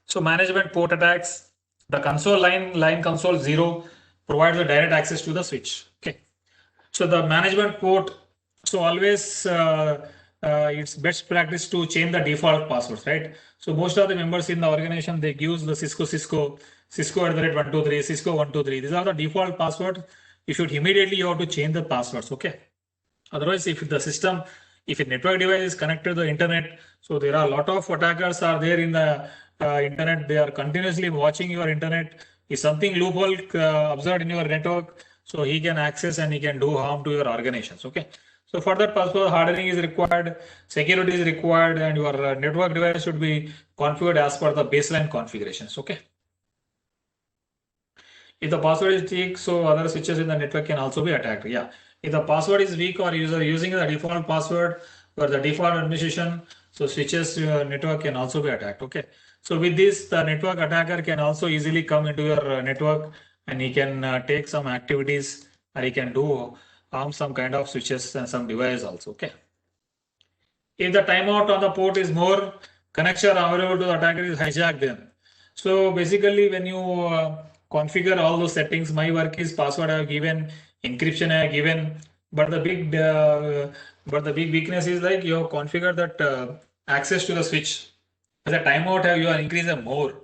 So management port attacks, the console line console 0 provides a direct access to the switch. Okay. So the management port, so always it's best practice to change the default passwords, right? So most of the members in the organization, they use the Cisco @123, Cisco 123. These are the default passwords. You should immediately you have to change the passwords. Okay. Otherwise, if the system, if a network device is connected to the internet, so there are a lot of attackers are there in the internet. They are continuously watching your internet. If something loophole observed in your network, so he can access and he can do harm to your organizations. Okay. So for that password hardening is required, security is required, and your network device should be configured as per the baseline configurations. Okay. If the password is weak, so other switches in the network can also be attacked. Yeah. If the password is weak or user using the default password or the default administration, so switches network can also be attacked. Okay. So with this, the network attacker can also easily come into your network and he can take some activities or he can do harm some kind of switches and some device also. Okay. If the timeout on the port is more, connection available to the attacker is hijacked then. So basically when you configure all those settings, my work is password I have given, encryption I have given, but the big weakness is like you have configured that access to the switch. As a timeout you are increasing more.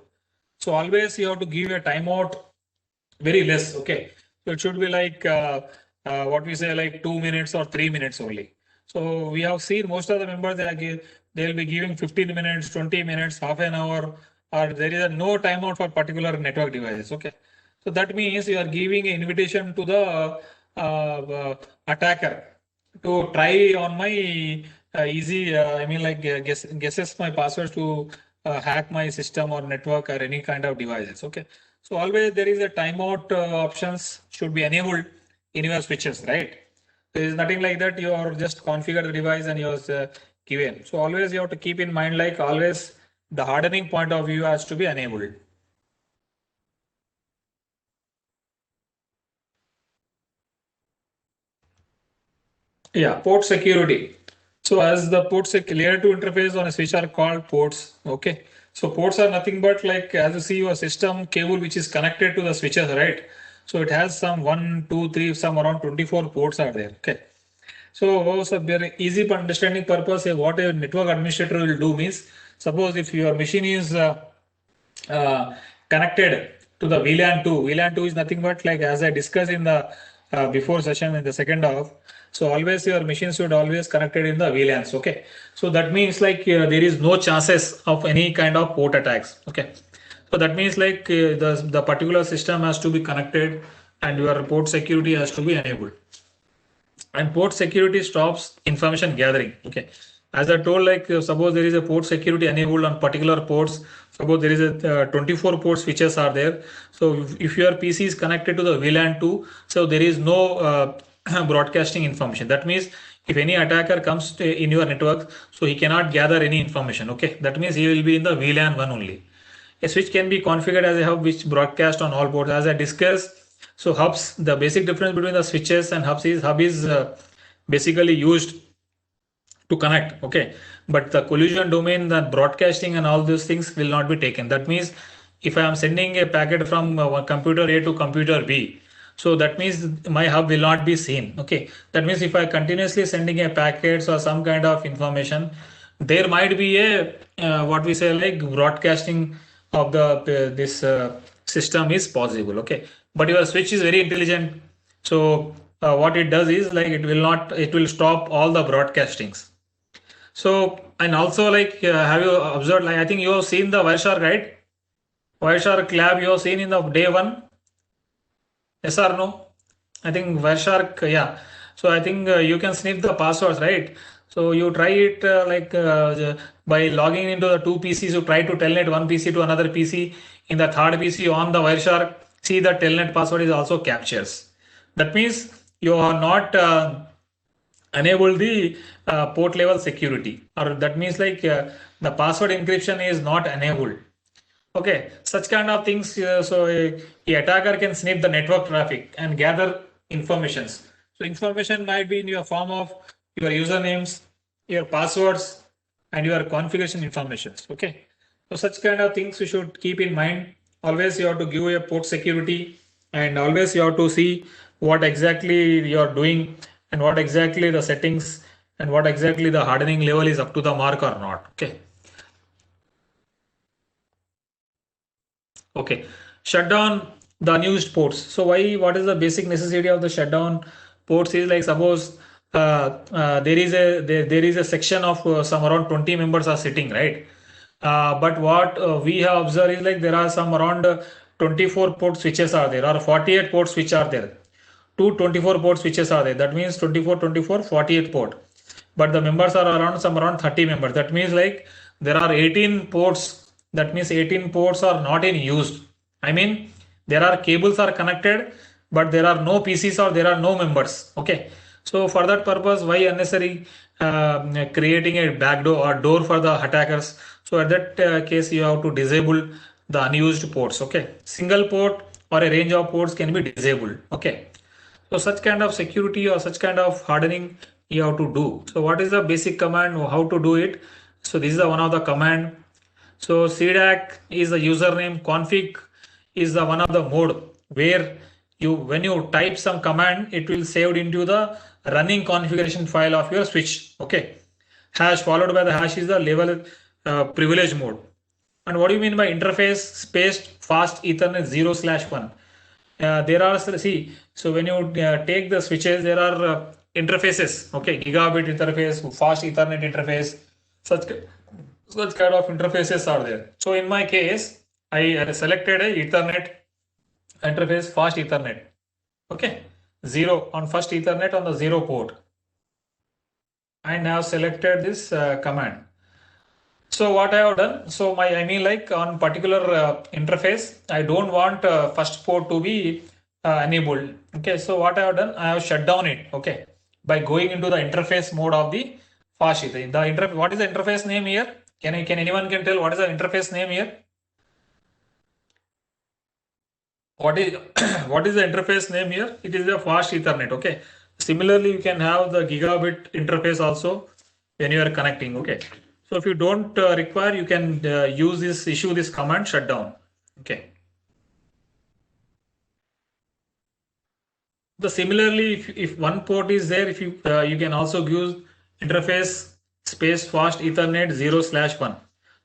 So always you have to give a timeout very less. Okay. So it should be like what we say like 2 minutes or 3 minutes only. So we have seen most of the members they'll be giving 15 minutes, 20 minutes, half an hour, or there is no timeout for particular network devices. Okay. So that means you are giving an invitation to the attacker to try on my easy, I mean like guesses my passwords to hack my system or network or any kind of devices. Okay. So always there is a timeout options should be enabled in your switches, right? There is nothing like that. You are just configure the device and you're given. So always you have to keep in mind like always the hardening point of view has to be enabled. Yeah, port security. So as the ports layer 2 interface on a switch are called ports. Okay. So ports are nothing but like as you see your system cable which is connected to the switches, right? So it has some 1, 2, 3, some around 24 ports are there. Okay. So very easy for understanding purpose, what a network administrator will do means, suppose if your machine is connected to the VLAN 2, VLAN 2 is nothing but like as I discussed in the before session in the second half. So always your machine should always connected in the VLANs. Okay. So that means like there is no chances of any kind of port attacks. Okay. So that means like the particular system has to be connected and your port security has to be enabled. And port security stops information gathering. Okay. As I told, like suppose there is a port security enabled on particular ports. Suppose there is a 24 port switches are there. So if your PC is connected to the VLAN 2, so there is no broadcasting information. That means if any attacker comes in your network, so he cannot gather any information. Okay. That means he will be in the VLAN 1 only. A switch can be configured as a hub which broadcast on all ports. As I discussed, so hubs, the basic difference between the switches and hub is basically used to connect. Okay. But the collision domain, the broadcasting and all those things will not be taken. That means if I am sending a packet from computer A to computer B, so that means my hub will not be seen. Okay. That means if I continuously sending a packets or some kind of information, there might be a what we say like broadcasting of the this system is possible. Okay. But your switch is very intelligent. So what it does is like it will stop all the broadcastings. So and also like have you observed, like I think you have seen the Wireshark, right? Wireshark lab you have seen in the day one. Yes or no? I think Wireshark, yeah. So I think you can sniff the passwords, right? So you try it by logging into the two PCs. You try to telnet one PC to another PC. In the third PC on the Wireshark, see the telnet password is also captures. That means you are not enable the port level security, or that means like the password encryption is not enabled. Okay, such kind of things. So a attacker can sniff the network traffic and gather informations. So information might be in your form of your usernames, your passwords, and your configuration informations. Okay. So such kind of things you should keep in mind. Always you have to give a port security, and always you have to see what exactly you are doing and what exactly the settings and what exactly the hardening level is up to the mark or not. Okay. Okay. Shut down the unused ports. So what is the basic necessity of the shutdown ports is like suppose there is a section of some around 20 members are sitting, right? But what we have observed is like there are some around 24 port switches are there or 48 port switch are there. Two 24 port switches are there. That means 24, 24, 48 port. But the members are around some around 30 members. That means like there are 18 ports. That means 18 ports are not in use. I mean, there are cables are connected, but there are no PCs or there are no members. Okay. So for that purpose, why unnecessary creating a backdoor or door for the attackers? So at that case, you have to disable the unused ports. Okay. Single port or a range of ports can be disabled. Okay. So such kind of security or such kind of hardening you have to do. So what is the basic command? How to do it? So this is the one of the command. So cdac is the username. Config is the one of the mode where you when you type some command, it will saved into the running configuration file of your switch. Okay. Hash followed by the hash is the level privilege mode. And what do you mean by interface spaced fast Ethernet 0/1? There are so when you take the switches, there are interfaces. Okay, gigabit interface, fast Ethernet interface, such kind of interfaces are there. So in my case, I selected a Ethernet interface, fast Ethernet. Okay, 0 on first Ethernet on the 0 port. I now selected this command. So what I have done, so I mean like on particular interface, I don't want first port to be enabled. Okay, so what I have done, I have shut down it. Okay, by going into the interface mode of the fast Ethernet. What is the interface name here? Can anyone can tell what is the interface name here? What is what is the interface name here? It is the fast Ethernet. Okay. Similarly, you can have the gigabit interface also when you are connecting. Okay. So if you don't require, you can issue this command shutdown. Okay. Similarly, if one port is there, if you you can also use interface space fast Ethernet 0/1.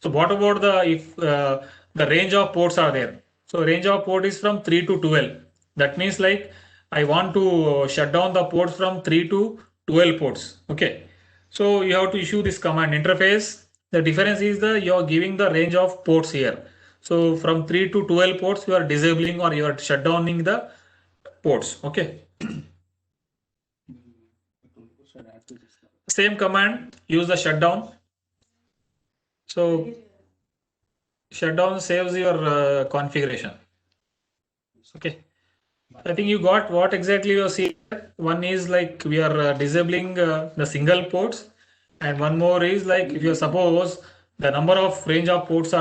So what about the if the range of ports are there? So range of port is from 3 to 12. That means like I want to shut down the ports from 3 to 12 ports. Okay. So you have to issue this command interface. The difference is you are giving the range of ports here. So from 3 to 12 ports, you are disabling or you are shutdowning the ports. Okay. Same command, use the shutdown. So shutdown saves your configuration. Okay. I think you got what exactly you are seeing. One is like we are disabling the single ports, and one more is like if you suppose the number of range of ports are